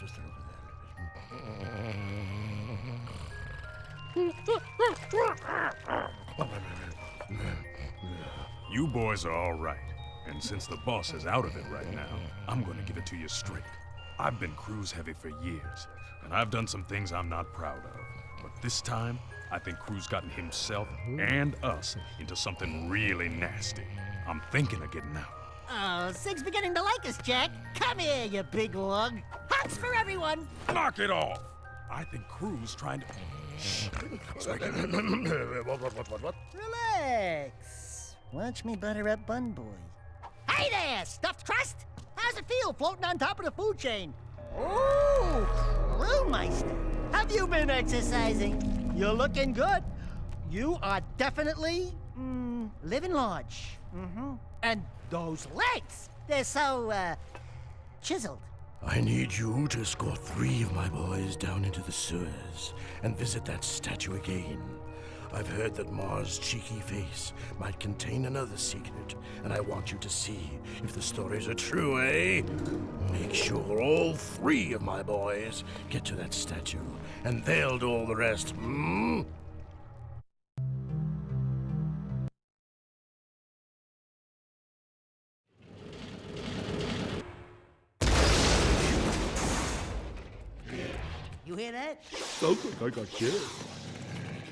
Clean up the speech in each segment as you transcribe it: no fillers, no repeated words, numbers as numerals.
Just over You boys are all right. And since the boss is out of it right now, I'm gonna give it to you straight. I've been cruise heavy for years, and I've done some things I'm not proud of. But this time, I think Crew's gotten himself and us into something really nasty. I'm thinking of getting out. Oh, Sig's beginning to like us, Jack. Come here, you big lug. Hugs for everyone. Knock it off! I think Crew's trying to... Shh. what? Relax. Watch me butter up Bun Boy. Hey there, stuffed crust! How's it feel floating on top of the food chain? Ooh, Crewmeister. Have you been exercising? You're looking good. You are definitely, living large. And those legs, they're so, chiseled. I need you to escort 3 of my boys down into the sewers and visit that statue again. I've heard that Mars' cheeky face might contain another secret, and I want you to see if the stories are true, eh? Make sure all 3 of my boys get to that statue, and they'll do all the rest, You hear that? Sounds like I got killed.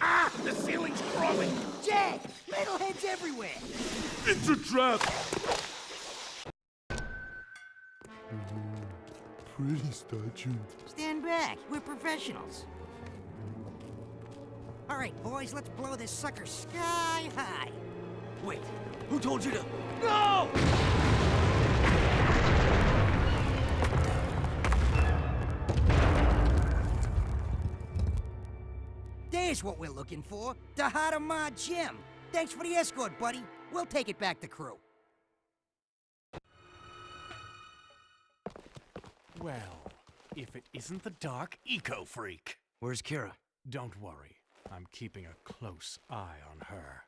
Ah! The ceiling's crawling! Jack, metalheads everywhere. It's a trap! Pretty statue. Stand back. We're professionals. All right, boys, let's blow this sucker sky high. Wait, who told you to... No! There's what we're looking for. The Hadamar Gem. Thanks for the escort, buddy. We'll take it back to Crew. Well, if it isn't the Dark Eco-Freak. Where's Kira? Don't worry. I'm keeping a close eye on her.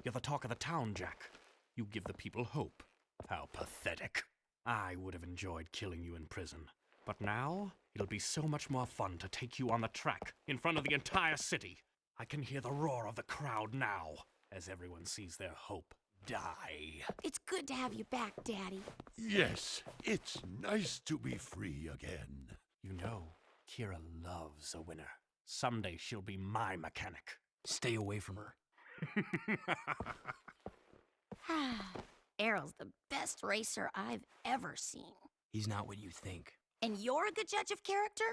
You're the talk of the town, Jack. You give the people hope. How pathetic. I would have enjoyed killing you in prison. But now, it'll be so much more fun to take you on the track, in front of the entire city. I can hear the roar of the crowd now, as everyone sees their hope die. It's good to have you back, Daddy. Yes, it's nice to be free again. You know, Kira loves a winner. Someday she'll be my mechanic. Stay away from her. Errol's the best racer I've ever seen. He's not what you think. And you're a good judge of character?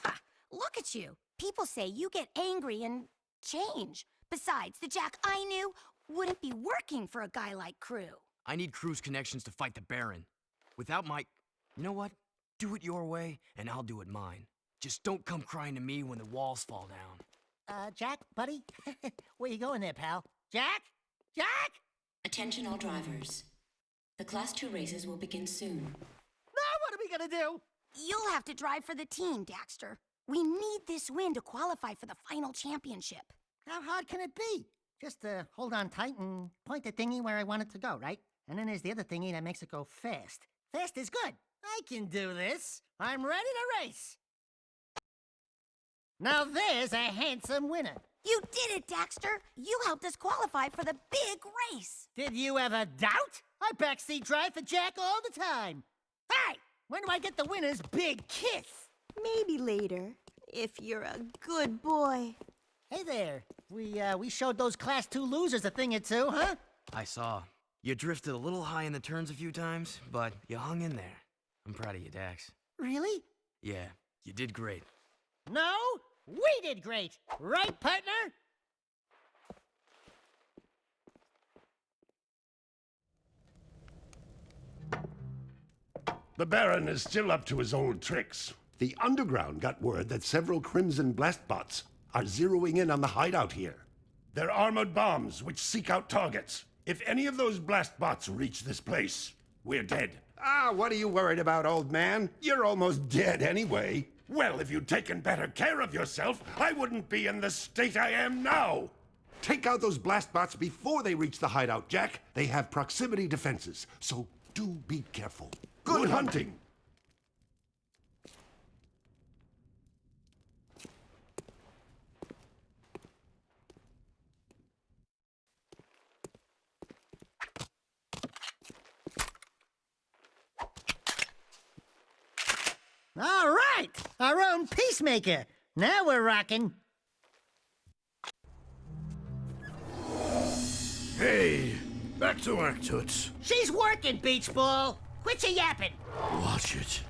Ha! Look at you. People say you get angry and change. Besides, the Jack I knew wouldn't be working for a guy like Crew. I need Crew's connections to fight the Baron. Without my... You know what? Do it your way, and I'll do it mine. Just don't come crying to me when the walls fall down. Jack, buddy? Where you going there, pal? Jack? Jack? Attention all drivers. The Class 2 races will begin soon. Now what are we gonna do? You'll have to drive for the team, Daxter. We need this win to qualify for the final championship. How hard can it be? Just hold on tight and point the thingy where I want it to go, right? And then there's the other thingy that makes it go fast. Fast is good. I can do this. I'm ready to race. Now there's a handsome winner. You did it, Daxter. You helped us qualify for the big race. Did you ever doubt? I backseat drive for Jack all the time. Hey, when do I get the winner's big kiss? Maybe later, if you're a good boy. Hey there. We showed those Class 2 losers a thing or two, huh? I saw. You drifted a little high in the turns a few times, but you hung in there. I'm proud of you, Dax. Really? Yeah, you did great. No, we did great. Right, partner? The Baron is still up to his old tricks. The Underground got word that several Crimson Blast bots are zeroing in on the hideout here. They're armored bombs which seek out targets. If any of those blast bots reach this place, we're dead. Ah, what are you worried about, old man? You're almost dead anyway. Well, if you'd taken better care of yourself, I wouldn't be in the state I am now. Take out those blast bots before they reach the hideout, Jack. They have proximity defenses, so do be careful. Good hunting. Our own peacemaker. Now we're rocking. Hey, back to work, Toots. She's working, Beach Ball. Quit your yapping. Watch it,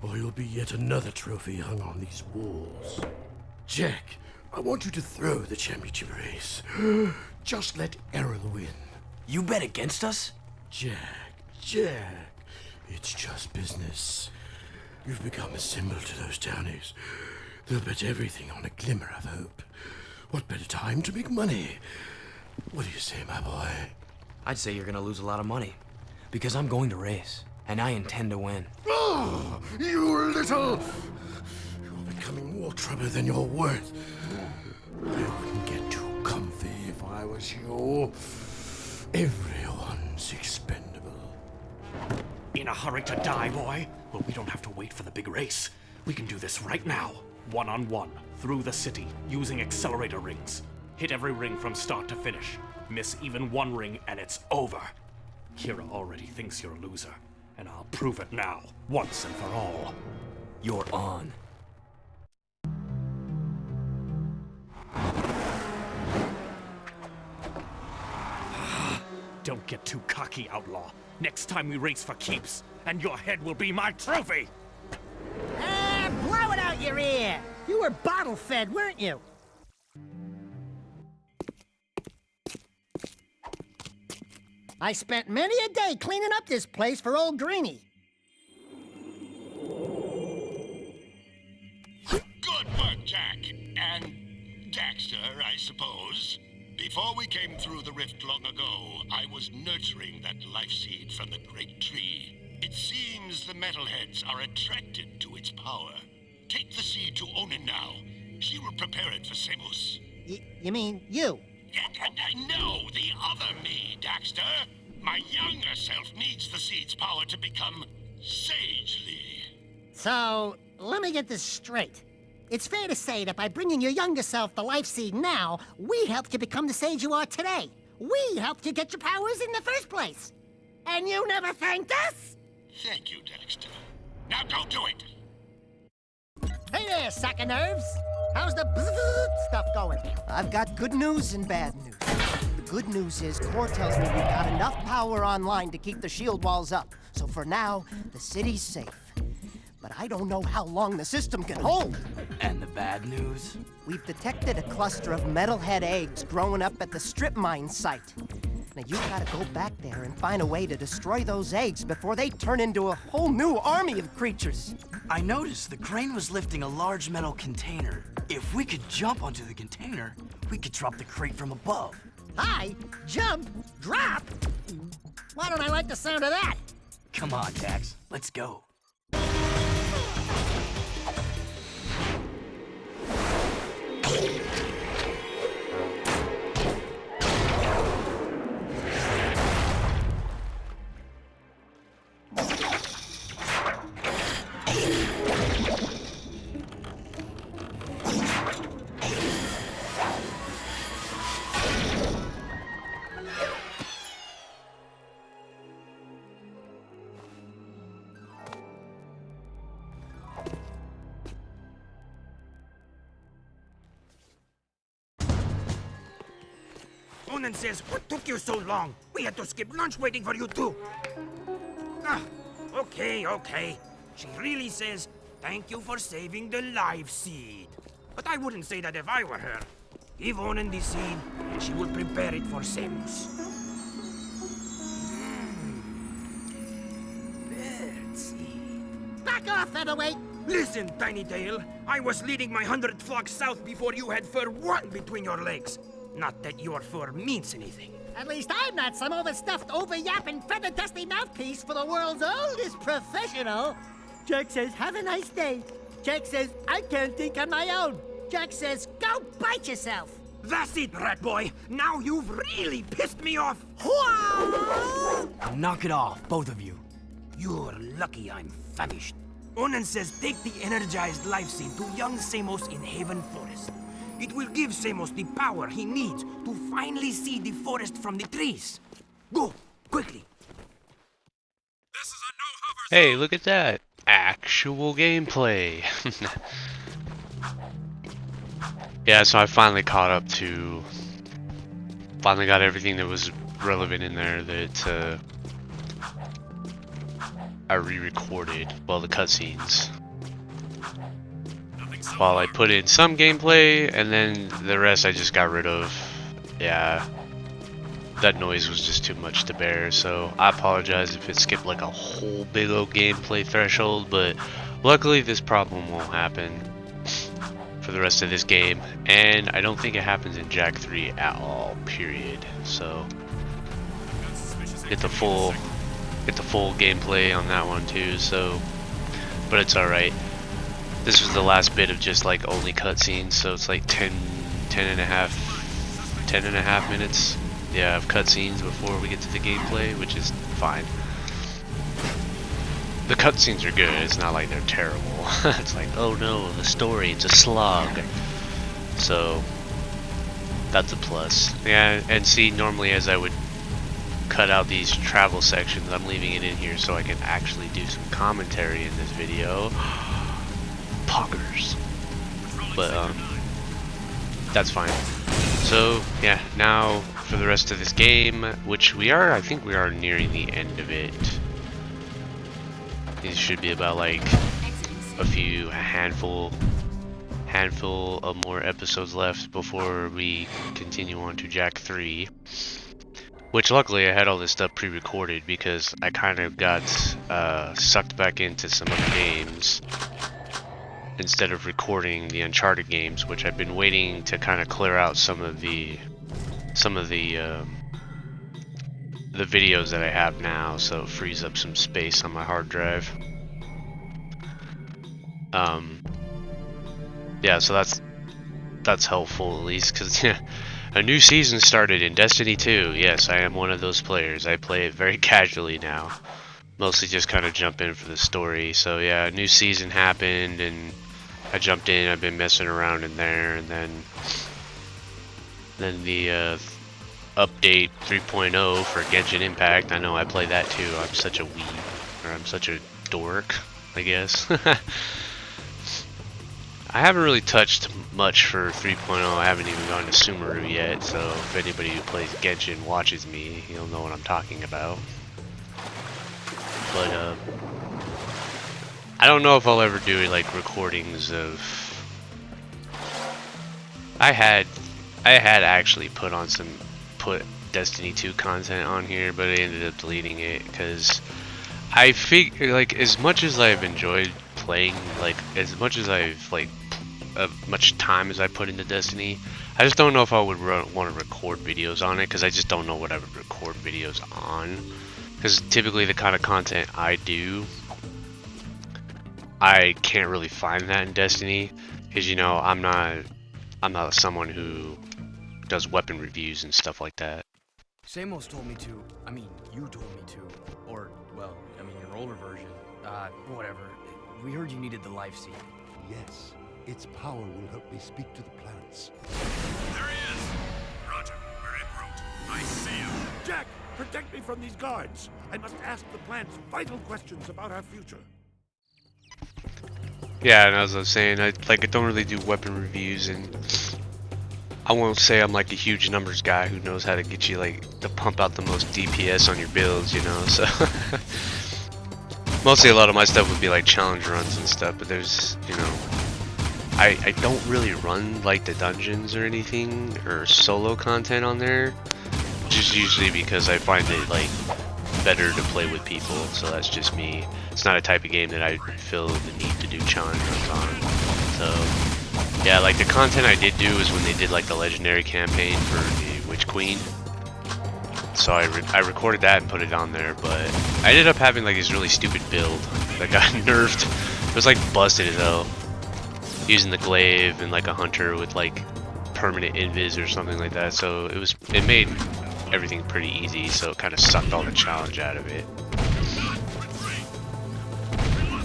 or you'll be yet another trophy hung on these walls. Jack, I want you to throw the championship race. Just let Errol win. You bet against us? Jack, it's just business. You've become a symbol to those townies. They'll bet everything on a glimmer of hope. What better time to make money? What do you say, my boy? I'd say you're gonna lose a lot of money. Because I'm going to race, and I intend to win. Oh, you little... You're becoming more trouble than you're worth. I wouldn't get too comfy if I was you. Everyone's expendable. In a hurry to die, boy? Well, we don't have to wait for the big race. We can do this right now. One-on-one, through the city, using accelerator rings. Hit every ring from start to finish. Miss even one ring and it's over. Kira already thinks you're a loser, and I'll prove it now, once and for all. You're on. Don't get too cocky, outlaw. Next time we race for keeps, and your head will be my trophy! Blow it out your ear. You were bottle-fed, weren't you? I spent many a day cleaning up this place for old Greenie. Good work, Jack. And Daxter, I suppose. Before we came through the rift long ago, I was nurturing that life seed from the great tree. It seems the metalheads are attracted to its power. Take the seed to Onin now. She will prepare it for Seamus. You mean you? No, the other me, Daxter. My younger self needs the seed's power to become sagely. So, let me get this straight. It's fair to say that by bringing your younger self the life seed now, we helped you become the sage you are today. We helped you get your powers in the first place. And you never thanked us? Thank you, Daxter. Now don't do it! Hey there, sack of nerves. How's the bzzz stuff going? I've got good news and bad news. The good news is Core tells me we've got enough power online to keep the shield walls up. So for now, the city's safe. But I don't know how long the system can hold. And the bad news? We've detected a cluster of metalhead eggs growing up at the strip mine site. Now you've got to go back there and find a way to destroy those eggs before they turn into a whole new army of creatures. I noticed the crane was lifting a large metal container. If we could jump onto the container, we could drop the crate from above. Hi, jump, drop. Why don't I like the sound of that? Come on, Dax. Let's go. Onin says, what took you so long? We had to skip lunch waiting for you too. Okay. She really says, thank you for saving the life seed. But I wouldn't say that if I were her. Give Onin the seed, and she will prepare it for Seamus. Bird seed. Back off, featherweight. Listen, Tiny Tail. I was leading my 100th flock south before you had fur one between your legs. Not that your fur means anything. At least I'm not some overstuffed, over-yapping, feather-dusty mouthpiece for the world's oldest professional. Jack says, have a nice day. Jack says, I can't think on my own. Jack says, go bite yourself. That's it, rat boy. Now you've really pissed me off. Knock it off, both of you. You're lucky I'm famished. Onin says take the energized life seed to young Seamus in Haven Forest. It will give Seamus the power he needs to finally see the forest from the trees. Go, quickly. Hey, look at that. actual gameplay. Yeah, so I finally caught up to... Finally got everything that was relevant in there that I re-recorded. Well, the cutscenes. While I put in some gameplay, and then the rest I just got rid of. Yeah. That noise was just too much to bear, so I apologize if it skipped like a whole big old gameplay threshold, but luckily this problem won't happen for the rest of this game, and I don't think it happens in Jak 3 at all, period. So get the full gameplay on that one too, so but it's alright. This was the last bit of just like only cutscenes, so it's like 10 and a half minutes, yeah, of cutscenes before we get to the gameplay, which is fine. The cutscenes are good, it's not like they're terrible. It's like, oh no, the story, it's a slog. So, that's a plus. Yeah, and see, normally as I would cut out these travel sections, I'm leaving it in here so I can actually do some commentary in this video. Poggers. But, that's fine. So, yeah, now for the rest of this game, which I think we are nearing the end of it. These should be about like a handful of more episodes left before we continue on to Jak 3. Which luckily I had all this stuff pre-recorded because I kind of got sucked back into some other games instead of recording the Uncharted games, which I've been waiting to kind of clear out some of the videos that I have now, so it frees up some space on my hard drive. Yeah, so that's helpful at least, because a new season started in Destiny 2. Yes, I am one of those players. I play it very casually now, mostly just kind of jump in for the story. So yeah, a new season happened, and I jumped in. I've been messing around in there, and then the update 3.0 for Genshin Impact. I know I play that too. I'm such a weeb, or I'm such a dork, I guess. I haven't really touched much for 3.0. I haven't even gone to Sumeru yet, so if anybody who plays Genshin watches me, you'll know what I'm talking about. But I don't know if I'll ever do like recordings of... I had actually put Destiny 2 content on here, but I ended up deleting it because I figure, like, as much as I've enjoyed playing, like, as much as I've like much time as I put into Destiny, I just don't know if I would want to record videos on it, because I just don't know what I would record videos on, because typically the kind of content I do, I can't really find that in Destiny, because, you know, I'm not someone who does weapon reviews and stuff like that. Samos told me to, I mean, you told me to, or, well, I mean, your older version, whatever. We heard you needed the life seed. Yes, its power will help me speak to the plants. There he is! Roger, we're en route. I see him. Jak, protect me from these guards. I must ask the plants vital questions about our future. Yeah, and as I was saying, I don't really do weapon reviews, and I won't say I'm like a huge numbers guy who knows how to get you like to pump out the most DPS on your builds, you know, so mostly a lot of my stuff would be like challenge runs and stuff, but there's, you know, I don't really run like the dungeons or anything or solo content on there, just usually because I find it like better to play with people, so that's just me. It's not a type of game that I feel the need to do challenge runs on. So yeah, like the content I did do is when they did like the legendary campaign for the Witch Queen. So I recorded that and put it on there, but I ended up having like this really stupid build that got nerfed. It was like busted as hell, using the glaive and like a hunter with like permanent invis or something like that. So it made everything pretty easy, so it kind of sucked all the challenge out of it.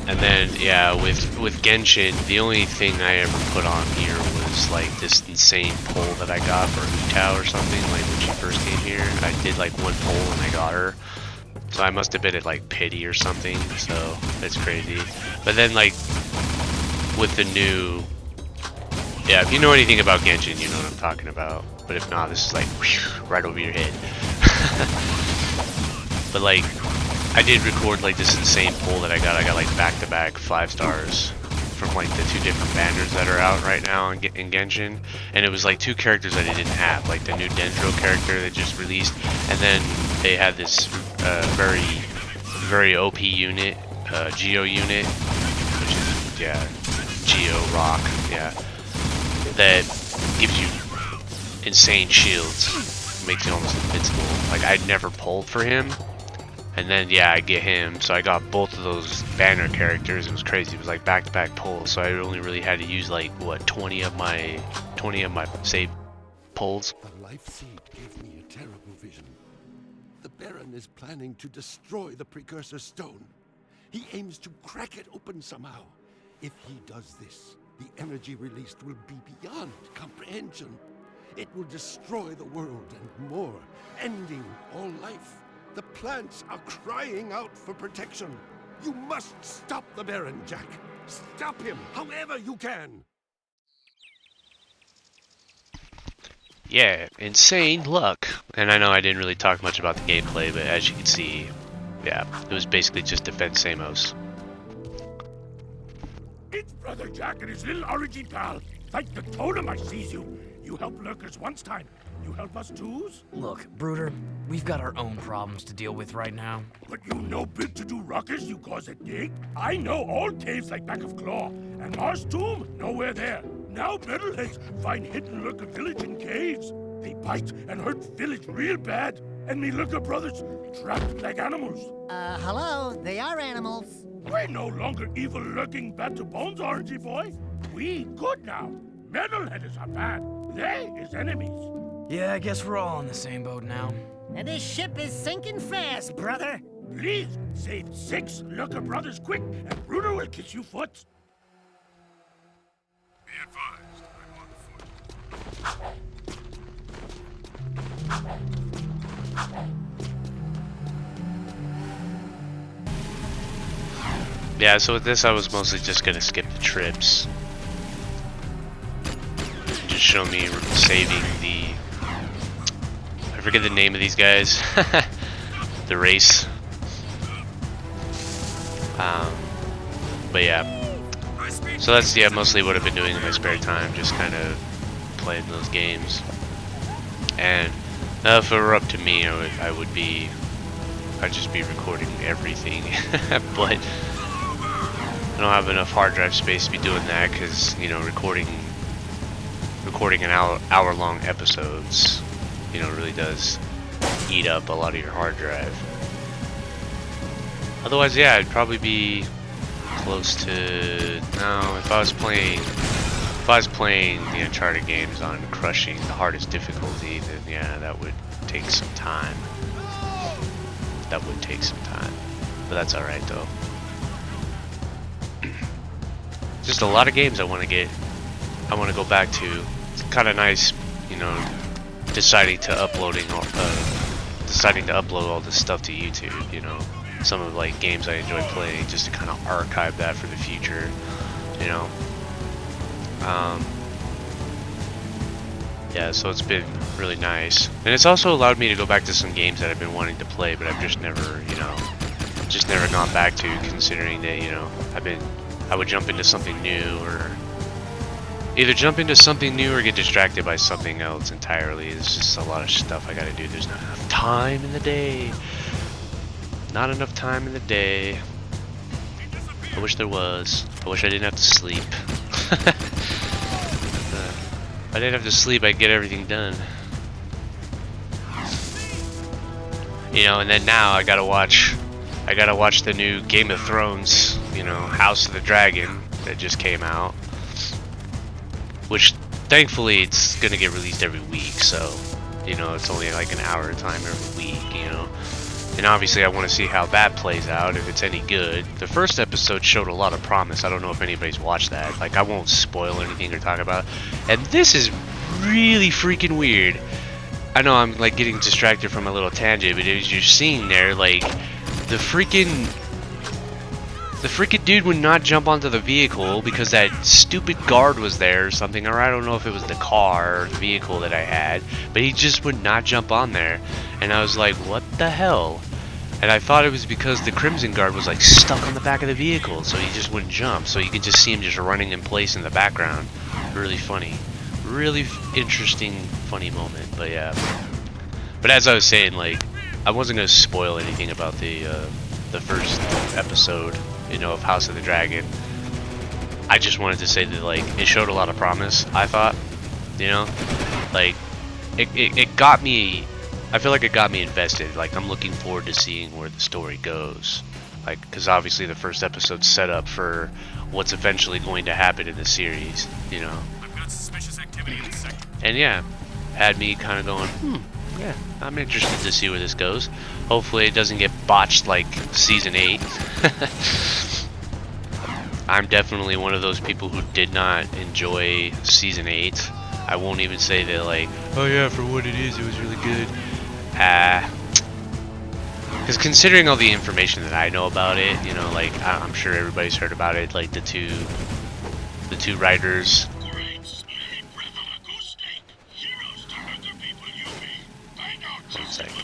And then yeah, with Genshin, the only thing I ever put on here was like this insane pole that I got for Utao or something, like when she first came here. I did like one pole and I got her, So I must have been at like pity or something, so that's crazy. But then like with the new, yeah, if you know anything about Genshin, you know what I'm talking about. But if not, this is like whew, right over your head. But like, I did record like this insane pull that I got like back-to-back 5 stars from like the 2 different banners that are out right now in Genshin, and it was like 2 characters that I didn't have, like the new Dendro character that just released, and then they had this very OP unit, Geo unit, which is, yeah, Geo Rock, yeah, that gives you insane shields, makes you almost invincible. Like, I'd never pulled for him, and then yeah, I get him, so I got both of those banner characters. It was crazy. It was like back-to-back pulls, so I only really had to use like what 20 of my save pulls. The life seed gave me a terrible vision. The Baron is planning to destroy the precursor stone. He aims to crack it open somehow. If he does this, the energy released will be beyond comprehension. It will destroy the world and more, ending all life. The plants are crying out for protection. You must stop the Baron, Jack. Stop him, however you can. Yeah, insane luck. And I know I didn't really talk much about the gameplay, but as you can see, yeah, it was basically just defend Samos. It's Brother Jack and his little origin pal. Thank the totem I sees you. You helped lurkers once time. You help us twos? Look, Brooder, we've got our own problems to deal with right now. But you no big to do ruckus you cause it dig? I know all caves like back of Claw, and Mars Tomb, nowhere there. Now metalheads find hidden lurker village in caves. They bite and hurt village real bad, and me lurker brothers trapped like animals. Hello, they are animals. We're no longer evil lurking bad to bones, orangey boy. We good now. Metalheads are bad. They is enemies. Yeah, I guess we're all in the same boat now. And this ship is sinking fast, brother. Please, save 6 lurker brothers quick, and Bruder will kiss you foot. Be advised, I'm on foot. Yeah, so with this I was mostly just gonna skip the trips. Just show me saving the... I forget the name of these guys. The race. But yeah. So that's, yeah, mostly what I've been doing in my spare time, just kind of playing those games. And if it were up to me, I'd just be recording everything. But I don't have enough hard drive space to be doing that, because, you know, recording an hour-long episodes, you know, really does eat up a lot of your hard drive. Otherwise, yeah, I'd probably be close to... No, if I was playing the Uncharted games on crushing the hardest difficulty, then yeah, that would take some time. That would take some time. But that's alright, though. Just a lot of games I want to go back to. It's kind of nice, you know, deciding to upload all this stuff to YouTube, you know. Some of like games I enjoy playing, just to kind of archive that for the future, you know. Yeah, so it's been really nice, and it's also allowed me to go back to some games that I've been wanting to play, but I've just never, you know, gone back to, considering that, you know, I would jump into something new, or either jump into something new or get distracted by something else entirely. There's just a lot of stuff I gotta do. There's not enough time in the day. Not enough time in the day. I wish there was. I wish I didn't have to sleep. If I didn't have to sleep, I'd get everything done. You know, and then now I gotta watch the new Game of Thrones, you know, House of the Dragon that just came out. Which, thankfully, it's gonna get released every week, so, you know, it's only like an hour at a time every week, you know. And obviously I want to see how that plays out, if it's any good. The first episode showed a lot of promise. I don't know if anybody's watched that. Like, I won't spoil anything or talk about it. And this is really freaking weird. I know I'm like getting distracted from a little tangent, but as you're seeing there, like the freaking dude would not jump onto the vehicle because that stupid guard was there or something, or I don't know if it was the car or the vehicle that I had, but he just would not jump on there. And I was like, what the hell? And I thought it was because the Crimson Guard was like stuck on the back of the vehicle, so he just wouldn't jump. So you could just see him just running in place in the background. Really funny. Really interesting, funny moment. But yeah. But as I was saying, like, I wasn't going to spoil anything about the first episode, you know, of House of the Dragon. I just wanted to say that, like, it showed a lot of promise, I thought. You know? Like, it got me... I feel like it got me invested. Like, I'm looking forward to seeing where the story goes. Like, because obviously the first episode's set up for what's eventually going to happen in the series, you know. I've got suspicious activity in this sector. And yeah, had me kind of going, yeah, I'm interested to see where this goes. Hopefully it doesn't get botched like Season 8. I'm definitely one of those people who did not enjoy Season 8. I won't even say that, like, oh yeah, for what it is, it was really good. Because considering all the information that I know about it, you know, like, I'm sure everybody's heard about it, like the two writers. One second.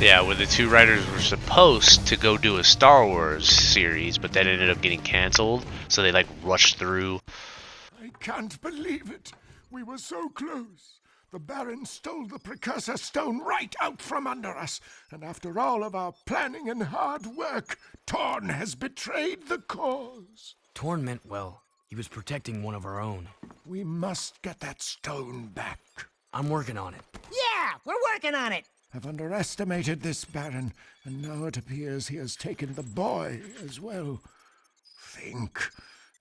Yeah, where the two writers were supposed to go do a Star Wars series, but that ended up getting canceled, so they like rushed through. I can't believe it. We were so close. The Baron stole the Precursor Stone right out from under us, and after all of our planning and hard work, Torn has betrayed the cause. Torn meant well. He was protecting one of our own. We must get that stone back. I'm working on it. Yeah, we're working on it. I've underestimated this Baron, and now it appears he has taken the boy as well. Think,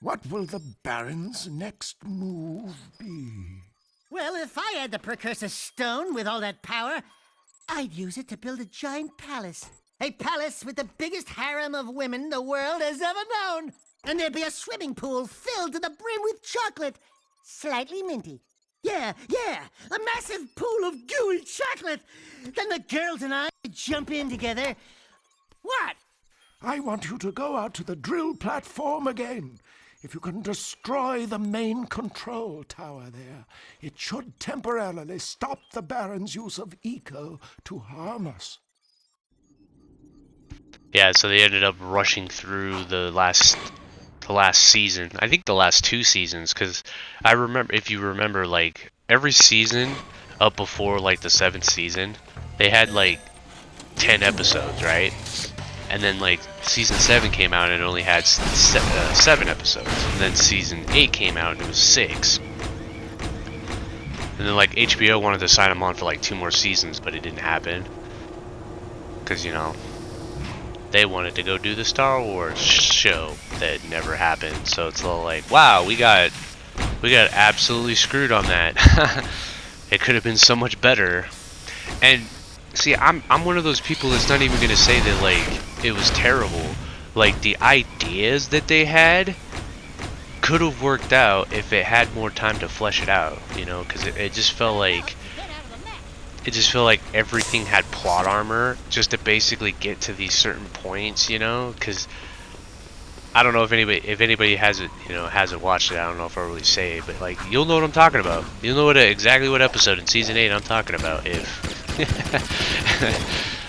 what will the Baron's next move be? Well, if I had the Precursor Stone with all that power, I'd use it to build a giant palace. A palace with the biggest harem of women the world has ever known. And there'd be a swimming pool filled to the brim with chocolate. Slightly minty. Yeah, a massive pool of gooey chocolate. Then the girls and I jump in together. What? I want you to go out to the drill platform again. If you can destroy the main control tower there, it should temporarily stop the Baron's use of eco to harm us. Yeah, so they ended up rushing through the last season. I think the last 2 seasons, because I remember, if you remember, like every season up before like the 7th season, they had like 10 episodes, right? And then like season 7 came out and it only had 7 episodes. And then season 8 came out and it was 6. And then like HBO wanted to sign them on for like 2 more seasons, but it didn't happen. Because, you know, they wanted to go do the Star Wars show that never happened. So it's all like, wow, we got absolutely screwed on that. It could have been so much better. And see, I'm one of those people that's not even gonna say that like it was terrible. Like the ideas that they had could have worked out if it had more time to flesh it out, you know, because it just felt like everything had plot armor just to basically get to these certain points, you know, because I don't know if anybody hasn't watched it. I don't know if I'll really say it, but like you'll know what I'm talking about. You'll know exactly what episode in season 8 I'm talking about if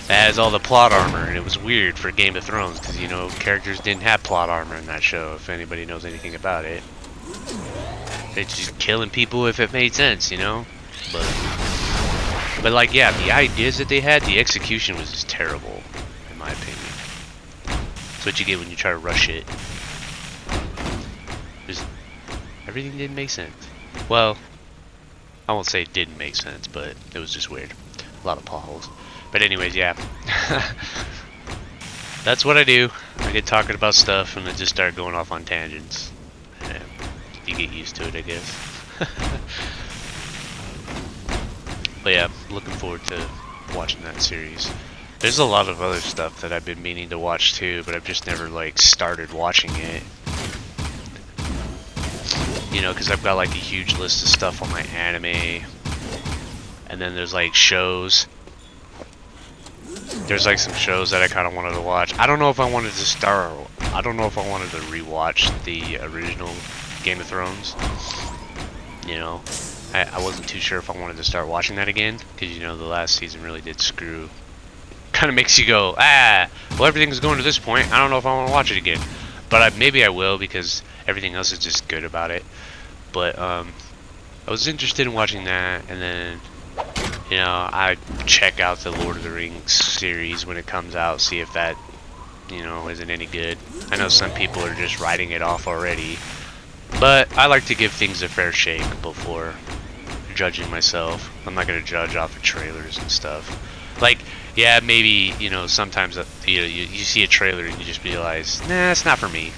it has all the plot armor. And it was weird for Game of Thrones because, you know, characters didn't have plot armor in that show. If anybody knows anything about it, it's just killing people if it made sense, you know. But like, yeah, the ideas that they had, the execution was just terrible, in my opinion. That's what you get when you try to rush it. Everything didn't make sense. Well, I won't say it didn't make sense, but it was just weird. A lot of plot holes. But anyways, yeah. That's what I do. I get talking about stuff and then just start going off on tangents. And you get used to it, I guess. But yeah, looking forward to watching that series. There's a lot of other stuff that I've been meaning to watch too, but I've just never like started watching it. You know, because I've got like a huge list of stuff on my anime, and then there's like shows. There's like some shows that I kind of wanted to watch. I don't know if I wanted to start. I don't know if I wanted to rewatch the original Game of Thrones. You know, I wasn't too sure if I wanted to start watching that again, because you know the last season really did screw. Kind of makes you go, well, everything's going to this point. I don't know if I want to watch it again, but maybe I will, because everything else is just good about it. But I was interested in watching that, and then you know I check out the Lord of the Rings series when it comes out, see if that isn't any good. I know some people are just writing it off already, but I like to give things a fair shake before judging myself. I'm not gonna judge off of trailers and stuff. Like, yeah, maybe, you know, sometimes you see a trailer and you just realize, nah, it's not for me,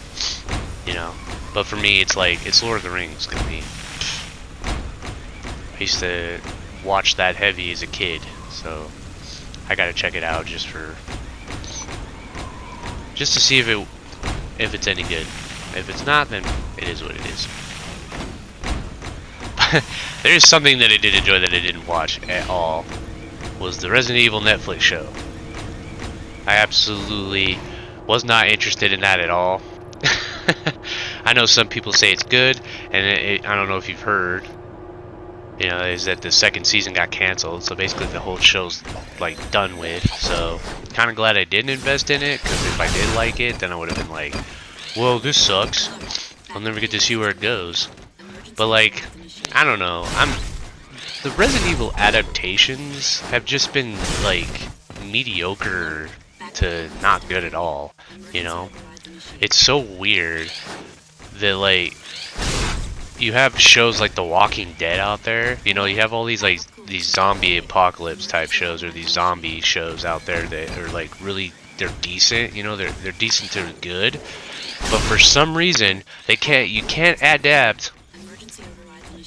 you know. But for me, it's like, it's Lord of the Rings gonna be. I used to watch that heavy as a kid, so I gotta check it out just to see if it's any good. If it's not, then it is what it is. There is something that I did enjoy that I didn't watch at all. Was the Resident Evil Netflix show. I absolutely was not interested in that at all. I know some people say it's good, and I don't know if you've heard, you know, is that the second season got canceled, so basically the whole show's like done with. So kind of glad I didn't invest in it, because if I did like it, then I would have been like, well, this sucks. I'll never get to see where it goes. But like, I don't know. The Resident Evil adaptations have just been like mediocre to not good at all, you know? It's so weird that like you have shows like The Walking Dead out there, you know, you have all these like these zombie apocalypse type shows, or these zombie shows out there that are like really, they're decent, you know, they're decent to good, but for some reason you can't adapt.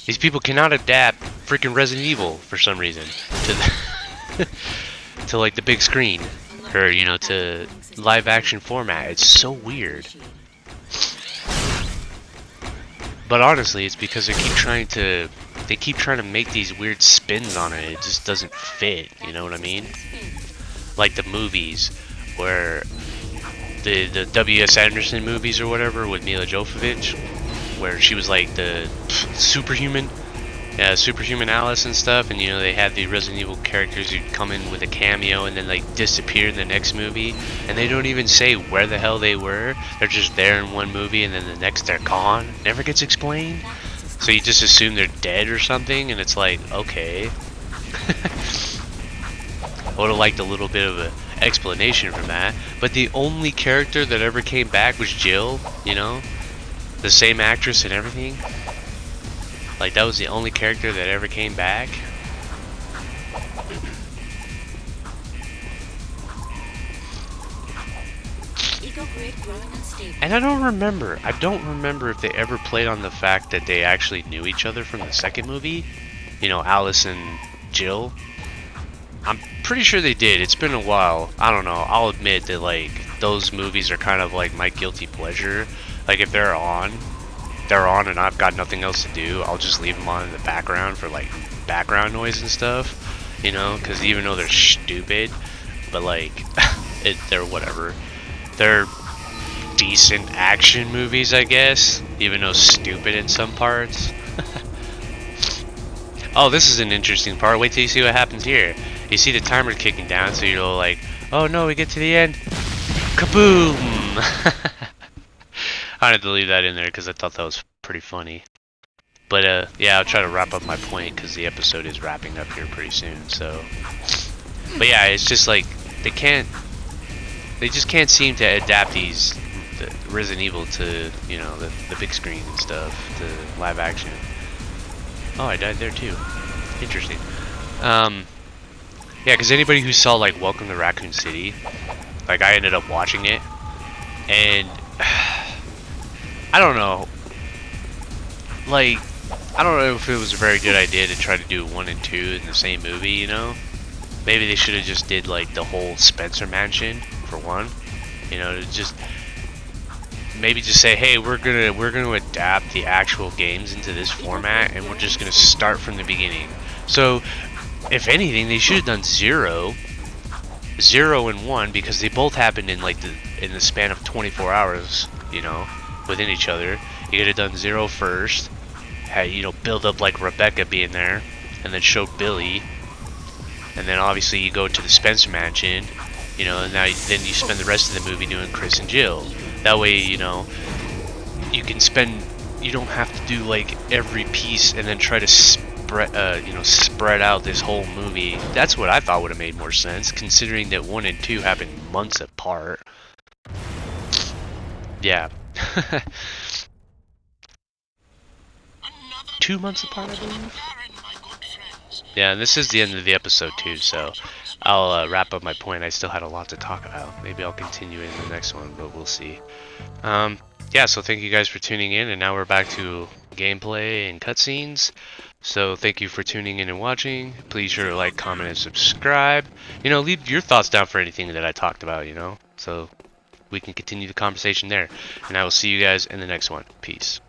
These people cannot adapt freaking Resident Evil for some reason to to like the big screen, or you know, to live action format. It's so weird. But honestly, it's because they keep trying to make these weird spins on it. It just doesn't fit, you know what I mean? Like the movies where the W.S. Anderson movies or whatever with Mila Jovovich, where she was like the superhuman Alice and stuff, and you know, they had the Resident Evil characters who'd come in with a cameo and then like disappear in the next movie, and they don't even say where the hell they were. They're just there in one movie, and then the next they're gone. Never gets explained. So you just assume they're dead or something, and it's like, okay. I would have liked a little bit of an explanation from that. But the only character that ever came back was Jill, you know? The same actress and everything. Like, that was the only character that ever came back. And I don't remember if they ever played on the fact that they actually knew each other from the second movie. You know, Alice and Jill. I'm pretty sure they did. It's been a while. I don't know. I'll admit that, like, those movies are kind of like my guilty pleasure. Like, if they're on and I've got nothing else to do, I'll just leave them on in the background for like background noise and stuff, you know, because even though they're stupid, but like they're whatever, they're decent action movies, I guess, even though stupid in some parts. Oh, this is an interesting part. Wait till you see what happens here. You see the timer kicking down, so you're like, oh no, we get to the end, kaboom. I had to leave that in there because I thought that was pretty funny. But yeah, I'll try to wrap up my point because the episode is wrapping up here pretty soon. So, but yeah, it's just like they just can't seem to adapt the Resident Evil to, you know, the big screen and stuff, to live action. Oh, I died there too. Interesting. Yeah, because anybody who saw like Welcome to Raccoon City, like I ended up watching it, and I don't know. Like, I don't know if it was a very good idea to try to do 1 and 2 in the same movie, you know? Maybe they should have just did like the whole Spencer Mansion for one. You know, to just maybe just say, hey, we're gonna adapt the actual games into this format, and we're just gonna start from the beginning. So, if anything, they should have done 0 and 1, because they both happened in like in the span of 24 hours. You know, within each other. You could have done 0 first, had, you know, build up like Rebecca being there, and then showed Billy, and then obviously you go to the Spencer Mansion. You know, and then you spend the rest of the movie doing Chris and Jill. That way, you know, you don't have to do like every piece and then try to spread out this whole movie. That's what I thought would have made more sense, considering that 1 and 2 happened months apart. Yeah. 2 months apart, I believe. Yeah, and this is the end of the episode too, so I'll wrap up my point. I still had a lot to talk about. Maybe I'll continue in the next one, but we'll see. Yeah, so thank you guys for tuning in, and now we're back to gameplay and cutscenes. So thank you for tuning in and watching. Please sure to like, comment, and subscribe. You know, leave your thoughts down for anything that I talked about, you know, so we can continue the conversation there. And I will see you guys in the next one. Peace.